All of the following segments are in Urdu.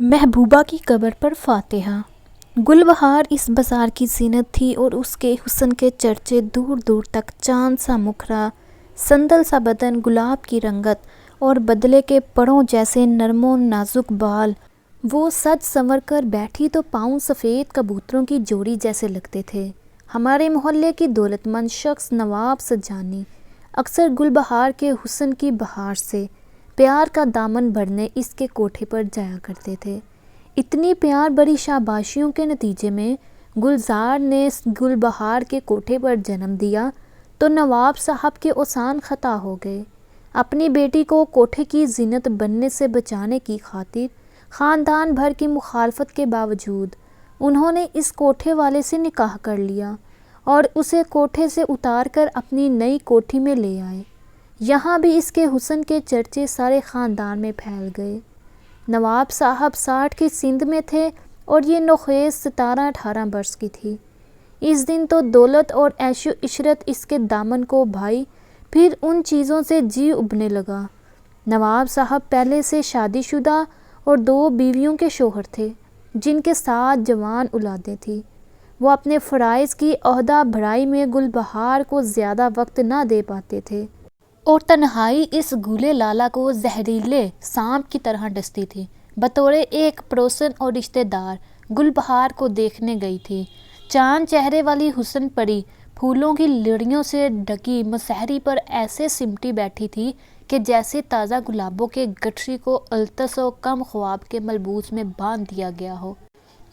محبوبہ کی قبر پر فاتحہ۔ گل بہار اس بازار کی زینت تھی اور اس کے حسن کے چرچے دور دور تک۔ چاند سا مکھڑا، سندل سا بدن، گلاب کی رنگت اور بدلے کے پڑوں جیسے نرم و نازک بال، وہ سج سنور کر بیٹھی تو پاؤں سفید کبوتروں کی جوڑی جیسے لگتے تھے۔ ہمارے محلے کی دولت مند شخص نواب سجانی اکثر گل بہار کے حسن کی بہار سے پیار کا دامن بھرنے اس کے کوٹھے پر جایا کرتے تھے۔ اتنی پیار بھری شاباشیوں کے نتیجے میں گلزار نے گل بہار کے کوٹھے پر جنم دیا تو نواب صاحب کے اوسان خطا ہو گئے۔ اپنی بیٹی کو کوٹھے کی زینت بننے سے بچانے کی خاطر خاندان بھر کی مخالفت کے باوجود انہوں نے اس کوٹھے والے سے نکاح کر لیا اور اسے کوٹھے سے اتار کر اپنی نئی کوٹھی میں لے آئے۔ یہاں بھی اس کے حسن کے چرچے سارے خاندان میں پھیل گئے۔ نواب صاحب 60 کی سند میں تھے اور یہ نوخیز 17-18 برس کی تھی۔ اس دن تو دولت اور عیش و عشرت اس کے دامن کو بھائی، پھر ان چیزوں سے جی اُبنے لگا۔ نواب صاحب پہلے سے شادی شدہ اور 2 بیویوں کے شوہر تھے جن کے 7 جوان اولادیں تھیں۔ وہ اپنے فرائض کی عہدہ بھرائی میں گل بہار کو زیادہ وقت نہ دے پاتے تھے اور تنہائی اس گولے لالا کو زہریلے سانپ کی طرح ڈستی تھی۔ بطور ایک پڑوسن اور رشتہ دار گل بہار کو دیکھنے گئی تھی۔ چاند چہرے والی حسن پری پھولوں کی لڑیوں سے ڈھکی مسہری پر ایسے سمٹی بیٹھی تھی کہ جیسے تازہ گلابوں کے گٹھری کو الطف و کم خواب کے ملبوس میں باندھ دیا گیا ہو۔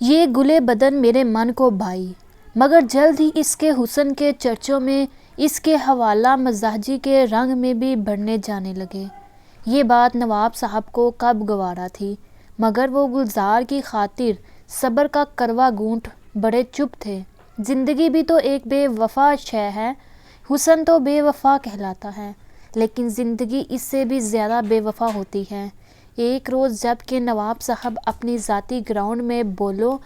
یہ گلے بدن میرے من کو بھائی، مگر جلد ہی اس کے حسن کے چرچوں میں اس کے حوالہ مزاجی کے رنگ میں بھی بڑھنے جانے لگے۔ یہ بات نواب صاحب کو کب گوارا تھی، مگر وہ گلزار کی خاطر صبر کا کروا گھونٹ بڑے چپ تھے۔ زندگی بھی تو ایک بے وفا شے ہے، حسن تو بے وفا کہلاتا ہے، لیکن زندگی اس سے بھی زیادہ بے وفا ہوتی ہے۔ ایک روز جب کہ نواب صاحب اپنی ذاتی گراؤنڈ میں بولو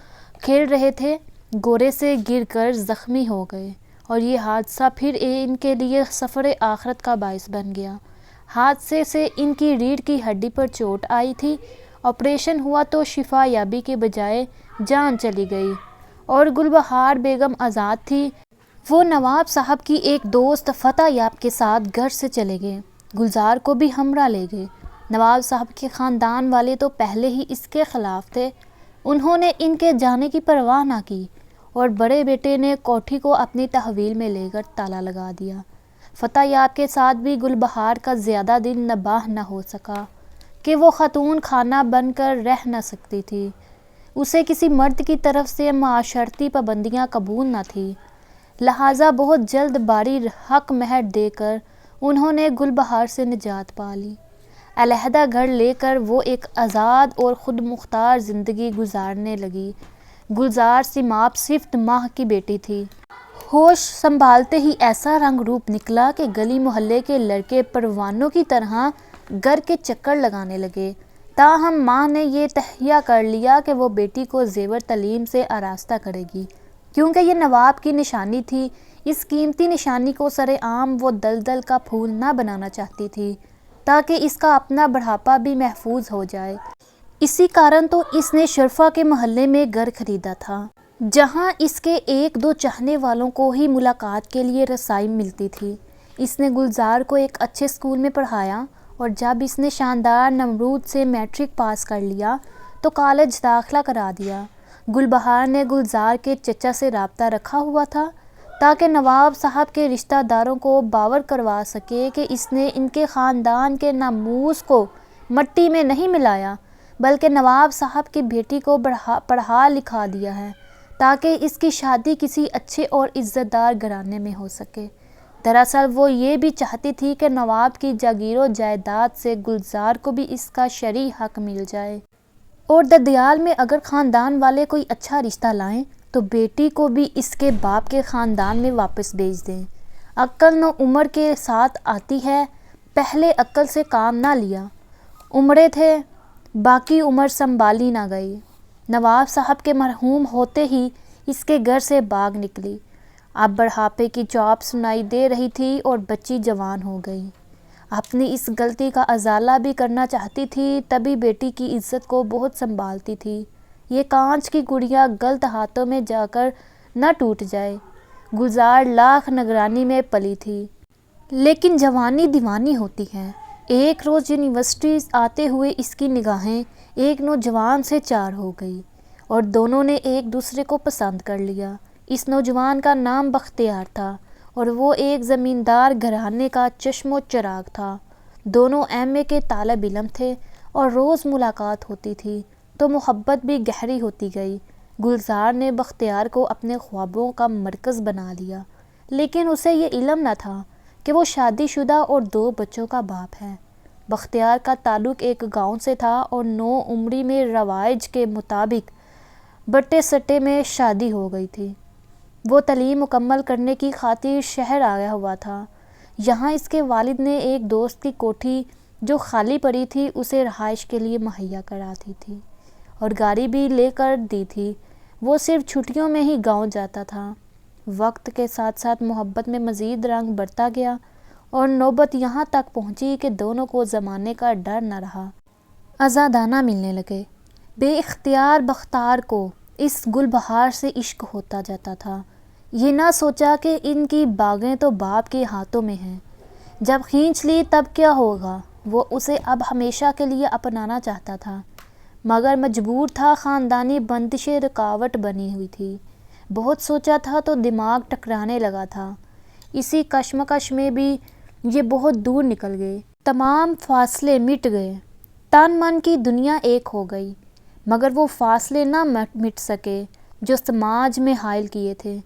کھیل رہے تھے، گورے سے گر کر زخمی ہو گئے اور یہ حادثہ پھر ان کے لیے سفر آخرت کا باعث بن گیا۔ حادثے سے ان کی ریڑھ کی ہڈی پر چوٹ آئی تھی۔ آپریشن ہوا تو شفا یابی کے بجائے جان چلی گئی اور گل بہار بیگم آزاد تھی۔ وہ نواب صاحب کی ایک دوست فتح یاب کے ساتھ گھر سے چلے گئے۔ گلزار کو بھی ہمراہ لے گئے۔ نواب صاحب کے خاندان والے تو پہلے ہی اس کے خلاف تھے، انہوں نے ان کے جانے کی پرواہ نہ کی اور بڑے بیٹے نے کوٹھی کو اپنی تحویل میں لے کر تالا لگا دیا۔ فتح یاب کے ساتھ بھی گل بہار کا زیادہ دن نباہ نہ ہو سکا کہ وہ خاتون خانہ بن کر رہ نہ سکتی تھی۔ اسے کسی مرد کی طرف سے معاشرتی پابندیاں قبول نہ تھیں، لہٰذا بہت جلد باری حق مہر دے کر انہوں نے گل بہار سے نجات پا لی۔ علیحدہ گھر لے کر وہ ایک آزاد اور خود مختار زندگی گزارنے لگی۔ گلزار سیماب صفت ماہ کی بیٹی تھی۔ ہوش سنبھالتے ہی ایسا رنگ روپ نکلا کہ گلی محلے کے لڑکے پروانوں کی طرح گھر کے چکر لگانے لگے۔ تاہم ماں نے یہ تہیہ کر لیا کہ وہ بیٹی کو زیور تعلیم سے آراستہ کرے گی، کیونکہ یہ نواب کی نشانی تھی۔ اس قیمتی نشانی کو سرِ عام وہ دلدل کا پھول نہ بنانا چاہتی تھی تاکہ اس کا اپنا بڑھاپا بھی محفوظ ہو جائے۔ اسی کارن تو اس نے شرفا کے محلے میں گھر خریدا تھا، جہاں اس کے 1-2 چاہنے والوں کو ہی ملاقات کے لیے رسائی ملتی تھی۔ اس نے گلزار کو ایک اچھے اسکول میں پڑھایا اور جب اس نے شاندار نمرود سے میٹرک پاس کر لیا تو کالج داخلہ کرا دیا۔ گل بہار نے گلزار کے چچا سے رابطہ رکھا ہوا تھا تاکہ نواب صاحب کے رشتہ داروں کو باور کروا سکے کہ اس نے ان کے خاندان کے ناموس کو مٹی میں نہیں ملایا، بلکہ نواب صاحب کی بیٹی کو پڑھا لکھا دیا ہے تاکہ اس کی شادی کسی اچھے اور عزت دار گھرانے میں ہو سکے۔ دراصل وہ یہ بھی چاہتی تھی کہ نواب کی جاگیر و جائیداد سے گلزار کو بھی اس کا شرعی حق مل جائے اور ددیال میں اگر خاندان والے کوئی اچھا رشتہ لائیں تو بیٹی کو بھی اس کے باپ کے خاندان میں واپس بھیج دیں۔ عقل نو عمر کے ساتھ آتی ہے، پہلے عقل سے کام نہ لیا، عمرے تھے، باقی عمر سنبھالی نہ گئی۔ نواب صاحب کے مرحوم ہوتے ہی اس کے گھر سے باغ نکلی۔ اب بڑھاپے کی چاپ سنائی دے رہی تھی اور بچی جوان ہو گئی۔ اپنی اس غلطی کا ازالہ بھی کرنا چاہتی تھی، تبھی بیٹی کی عزت کو بہت سنبھالتی تھی، یہ کانچ کی گڑیا غلط ہاتھوں میں جا کر نہ ٹوٹ جائے۔ گلزار لاکھ نگرانی میں پلی تھی، لیکن جوانی دیوانی ہوتی ہے۔ ایک روز یونیورسٹی آتے ہوئے اس کی نگاہیں ایک نوجوان سے چار ہو گئی اور دونوں نے ایک دوسرے کو پسند کر لیا۔ اس نوجوان کا نام بختیار تھا اور وہ ایک زمیندار گھرانے کا چشم و چراغ تھا۔ دونوں ایم اے کے طالب علم تھے اور روز ملاقات ہوتی تھی تو محبت بھی گہری ہوتی گئی۔ گلزار نے بختیار کو اپنے خوابوں کا مرکز بنا لیا، لیکن اسے یہ علم نہ تھا کہ وہ شادی شدہ اور 2 بچوں کا باپ ہے۔ بختیار کا تعلق ایک گاؤں سے تھا اور 9 عمری میں روائج کے مطابق بٹے سٹے میں شادی ہو گئی تھی۔ وہ تعلیم مکمل کرنے کی خاطر شہر آیا ہوا تھا۔ یہاں اس کے والد نے ایک دوست کی کوٹھی جو خالی پڑی تھی اسے رہائش کے لیے مہیا کرا دی تھی اور گاڑی بھی لے کر دی تھی۔ وہ صرف چھٹیوں میں ہی گاؤں جاتا تھا۔ وقت کے ساتھ ساتھ محبت میں مزید رنگ بڑھتا گیا اور نوبت یہاں تک پہنچی کہ دونوں کو زمانے کا ڈر نہ رہا، آزادانہ ملنے لگے۔ بے اختیار بختیار کو اس گل بہار سے عشق ہوتا جاتا تھا۔ یہ نہ سوچا کہ ان کی باغیں تو باپ کے ہاتھوں میں ہیں، جب کھینچ لی تب کیا ہوگا۔ وہ اسے اب ہمیشہ کے لیے اپنانا چاہتا تھا، مگر مجبور تھا، خاندانی بندشیں رکاوٹ بنی ہوئی تھی۔ بہت سوچا تھا تو دماغ ٹکرانے لگا تھا۔ اسی کشمکش میں بھی یہ بہت دور نکل گئے، تمام فاصلے مٹ گئے، تن من کی دنیا ایک ہو گئی، مگر وہ فاصلے نہ مٹ سکے جو سماج میں حائل کیے تھے۔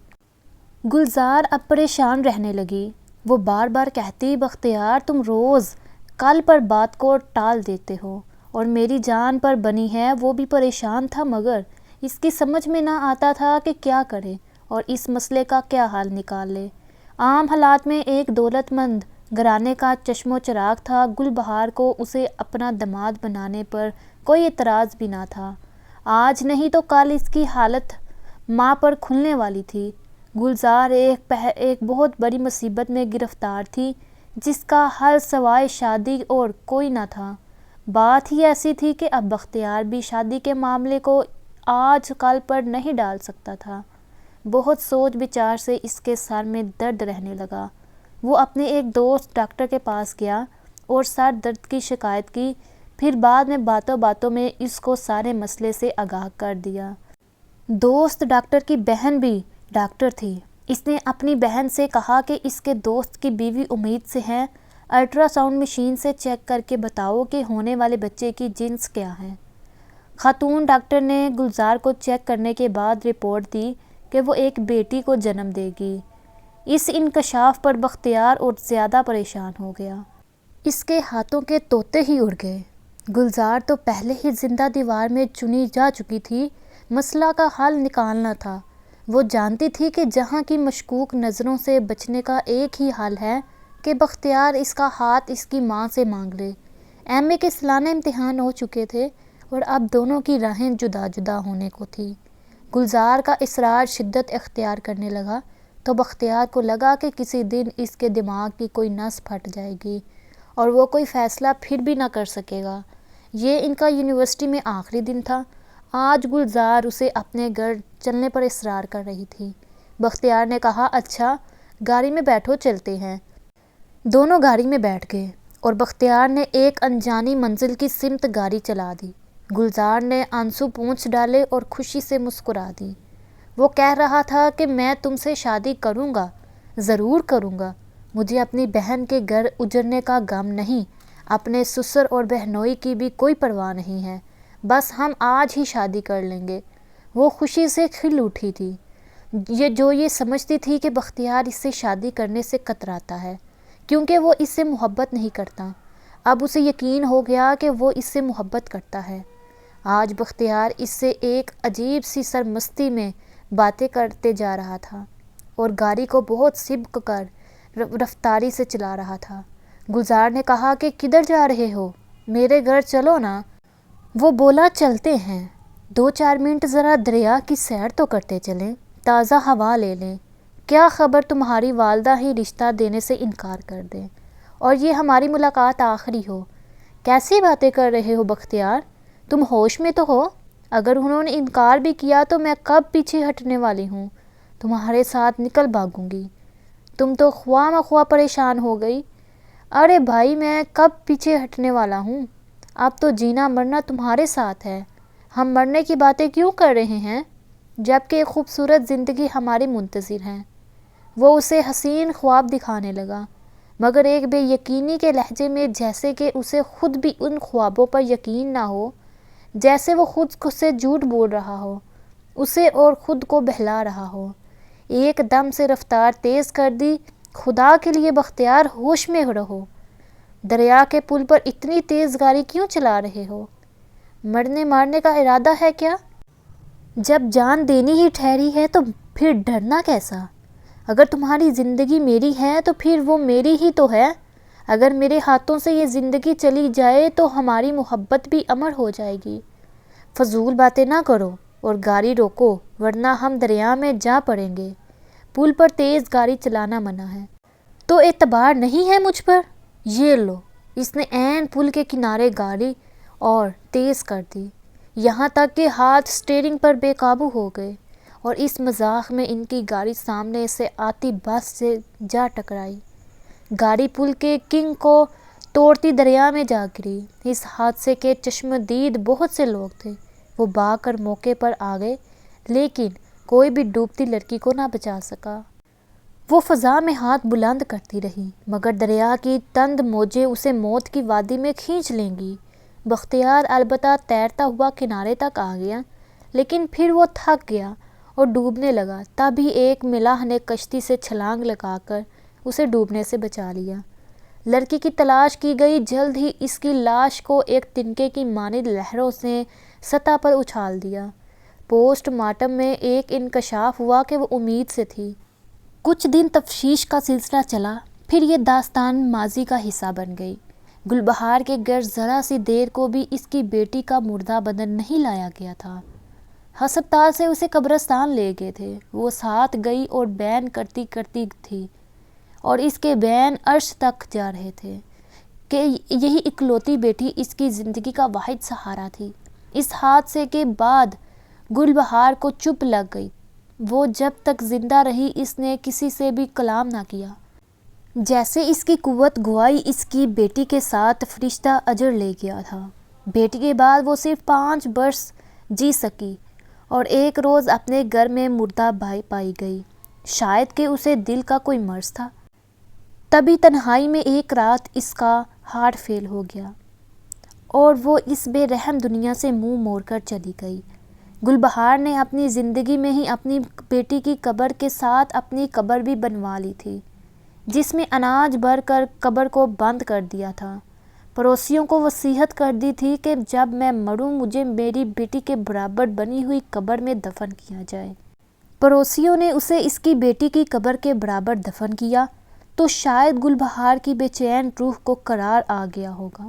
گلزار اب پریشان رہنے لگی۔ وہ بار بار کہتی، بختیار تم روز کل پر بات کو ٹال دیتے ہو، اور میری جان پر بنی ہے وہ بھی پریشان تھا، مگر اس کی سمجھ میں نہ آتا تھا کہ کیا کرے اور اس مسئلے کا کیا حل نکال لے۔ عام حالات میں ایک دولت مند گھرانے کا چشم و چراغ تھا۔ گل بہار کو اسے اپنا داماد بنانے پر کوئی اعتراض بھی نہ تھا۔ آج نہیں تو کل اس کی حالت ماں پر کھلنے والی تھی۔ گلزار ایک بہت بڑی مصیبت میں گرفتار تھی جس کا حل سوائے شادی اور کوئی نہ تھا۔ بات ہی ایسی تھی کہ اب بختیار بھی شادی کے معاملے کو آج کل پر نہیں ڈال سکتا تھا۔ بہت سوچ بچار سے اس کے سر میں درد رہنے لگا۔ وہ اپنے ایک دوست ڈاکٹر کے پاس گیا اور سر درد کی شکایت کی، پھر بعد میں باتوں باتوں میں اس کو سارے مسئلے سے آگاہ کر دیا۔ دوست ڈاکٹر کی بہن بھی ڈاکٹر تھی۔ اس نے اپنی بہن سے کہا کہ اس کے دوست کی بیوی امید سے ہے، الٹرا ساؤنڈ مشین سے چیک کر کے بتاؤ کہ ہونے والے بچے کی جنس کیا ہے۔ خاتون ڈاکٹر نے گلزار کو چیک کرنے کے بعد رپورٹ دی کہ وہ ایک بیٹی کو جنم دے گی۔ اس انکشاف پر بختیار اور زیادہ پریشان ہو گیا۔ اس کے ہاتھوں کے طوطے ہی اڑ گئے۔ گلزار تو پہلے ہی زندہ دیوار میں چنی جا چکی تھی، مسئلہ کا حل نکالنا تھا۔ وہ جانتی تھی کہ جہاں کی مشکوک نظروں سے بچنے کا ایک ہی حل ہے کہ بختیار اس کا ہاتھ اس کی ماں سے مانگ لے۔ ایم اے کے سالانہ امتحان ہو چکے تھے اور اب دونوں کی راہیں جدا جدا ہونے کو تھی۔ گلزار کا اصرار شدت اختیار کرنے لگا تو بختیار کو لگا کہ کسی دن اس کے دماغ کی کوئی نس پھٹ جائے گی اور وہ کوئی فیصلہ پھر بھی نہ کر سکے گا۔ یہ ان کا یونیورسٹی میں آخری دن تھا۔ آج گلزار اسے اپنے گھر چلنے پر اصرار کر رہی تھی۔ بختیار نے کہا، اچھا گاڑی میں بیٹھو، چلتے ہیں۔ دونوں گاڑی میں بیٹھ گئے اور بختیار نے ایک انجانی منزل کی سمت گاڑی چلا دی۔ گلزار نے آنسو پونچھ ڈالے اور خوشی سے مسکرا دی۔ وہ کہہ رہا تھا کہ میں تم سے شادی کروں گا، ضرور کروں گا۔ مجھے اپنی بہن کے گھر اجڑنے کا غم نہیں، اپنے سسر اور بہنوئی کی بھی کوئی پرواہ نہیں ہے، بس ہم آج ہی شادی کر لیں گے۔ وہ خوشی سے کھل اٹھی تھی، یہ سمجھتی تھی کہ بختیار اس سے شادی کرنے سے کتراتا ہے کیونکہ وہ اس سے محبت نہیں کرتا۔ اب اسے یقین ہو گیا کہ وہ اس سے محبت کرتا ہے۔ آج بختیار اس سے ایک عجیب سی سرمستی میں باتیں کرتے جا رہا تھا اور گاڑی کو بہت سبک کر رفتاری سے چلا رہا تھا۔ گلزار نے کہا کہ کدھر جا رہے ہو؟ میرے گھر چلو نا۔ وہ بولا، چلتے ہیں، 2-4 منٹ ذرا دریا کی سیر تو کرتے چلیں، تازہ ہوا لے لیں۔ کیا خبر تمہاری والدہ ہی رشتہ دینے سے انکار کر دیں اور یہ ہماری ملاقات آخری ہو۔ کیسی باتیں کر رہے ہو بختیار، تم ہوش میں تو ہو؟ اگر انہوں نے انکار بھی کیا تو میں کب پیچھے ہٹنے والی ہوں، تمہارے ساتھ نکل بھاگوں گی۔ تم تو خواہ مخواہ پریشان ہو گئی۔ ارے بھائی میں کب پیچھے ہٹنے والا ہوں، اب تو جینا مرنا تمہارے ساتھ ہے۔ ہم مرنے کی باتیں کیوں کر رہے ہیں جبکہ ایک خوبصورت زندگی ہماری منتظر ہے۔ وہ اسے حسین خواب دکھانے لگا، مگر ایک بے یقینی کے لہجے میں، جیسے کہ اسے خود بھی ان خوابوں پر یقین نہ ہو، جیسے وہ خود سے جھوٹ بول رہا ہو، اسے اور خود کو بہلا رہا ہو۔ ایک دم سے رفتار تیز کر دی۔ خدا کے لیے بختیار، ہوش میں رہو۔ دریا کے پل پر اتنی تیز گاڑی کیوں چلا رہے ہو؟ مرنے مارنے کا ارادہ ہے کیا؟ جب جان دینی ہی ٹھہری ہے تو پھر ڈرنا کیسا؟ اگر تمہاری زندگی میری ہے تو پھر وہ میری ہی تو ہے۔ اگر میرے ہاتھوں سے یہ زندگی چلی جائے تو ہماری محبت بھی امر ہو جائے گی۔ فضول باتیں نہ کرو اور گاڑی روکو ورنہ ہم دریا میں جا پڑیں گے۔ پل پر تیز گاڑی چلانا منع ہے۔ تو اعتبار نہیں ہے مجھ پر؟ یہ لو۔ اس نے عین پل کے کنارے گاڑی اور تیز کر دی، یہاں تک کہ ہاتھ اسٹیئرنگ پر بے قابو ہو گئے، اور اس مذاق میں ان کی گاڑی سامنے سے آتی بس سے جا ٹکرائی۔ گاڑی پل کے کنگ کو توڑتی دریا میں جا گری۔ اس حادثے کے چشمدید بہت سے لوگ تھے۔ وہ بھاگ کر موقع پر آ گئے، لیکن کوئی بھی ڈوبتی لڑکی کو نہ بچا سکا۔ وہ فضا میں ہاتھ بلند کرتی رہی، مگر دریا کی تند موجیں اسے موت کی وادی میں کھینچ لیں گی۔ بختیار البتہ تیرتا ہوا کنارے تک آ گیا، لیکن پھر وہ تھک گیا اور ڈوبنے لگا۔ تبھی ایک ملاح نے کشتی سے چھلانگ لگا کر اسے ڈوبنے سے بچا لیا۔ لڑکی کی تلاش کی گئی، جلد ہی اس کی لاش کو ایک تنکے کی مانند لہروں نے سطح پر اچھال دیا۔ پوسٹ مارٹم میں ایک انکشاف ہوا کہ وہ امید سے تھی۔ کچھ دن تفتیش کا سلسلہ چلا، پھر یہ داستان ماضی کا حصہ بن گئی۔ گلبہار کے گھر ذرا سی دیر کو بھی اس کی بیٹی کا مردہ بدن نہیں لایا گیا تھا۔ ہسپتال سے اسے قبرستان لے گئے تھے۔ وہ ساتھ گئی اور بین کرتی کرتی تھی، اور اس کے بین عرش تک جا رہے تھے کہ یہی اکلوتی بیٹی اس کی زندگی کا واحد سہارا تھی۔ اس حادثے کے بعد گلبہار کو چپ لگ گئی۔ وہ جب تک زندہ رہی اس نے کسی سے بھی کلام نہ کیا، جیسے اس کی قوت گوائی اس کی بیٹی کے ساتھ فرشتہ اجر لے گیا تھا۔ بیٹی کے بعد وہ صرف 5 برس جی سکی اور ایک روز اپنے گھر میں مردہ پائی گئی۔ شاید کہ اسے دل کا کوئی مرض تھا۔ تبھی تنہائی میں ایک رات اس کا ہارٹ فیل ہو گیا اور وہ اس بے رحم دنیا سے منہ موڑ کر چلی گئی۔ گلبہار نے اپنی زندگی میں ہی اپنی بیٹی کی قبر کے ساتھ اپنی قبر بھی بنوا لی تھی، جس میں اناج بھر کر قبر کو بند کر دیا تھا۔ پڑوسیوں کو وصیت کر دی تھی کہ جب میں مروں مجھے میری بیٹی کے برابر بنی ہوئی قبر میں دفن کیا جائے۔ پڑوسیوں نے اسے اس کی بیٹی کی قبر کے برابر دفن کیا تو شاید گلبہار کی بے چین روح کو قرار آ گیا ہوگا،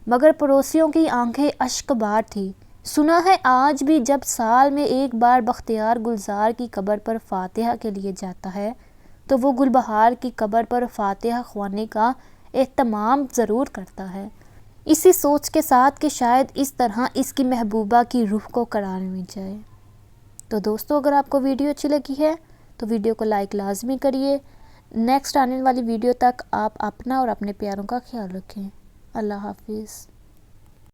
مگر پڑوسیوں کی آنکھیں اشک بار تھیں۔ سنا ہے آج بھی جب سال میں ایک بار بختیار گلزار کی قبر پر فاتحہ کے لیے جاتا ہے تو وہ گلبہار کی قبر پر فاتحہ خوانے کا اہتمام ضرور کرتا ہے، اسی سوچ کے ساتھ کہ شاید اس طرح اس کی محبوبہ کی روح کو قرار مل جائے۔ تو دوستو، اگر آپ کو ویڈیو اچھی لگی ہے تو ویڈیو کو لائک لازمی کریے۔ نیکسٹ آنے والی ویڈیو تک آپ اپنا اور اپنے پیاروں کا خیال رکھیں۔ اللہ حافظ۔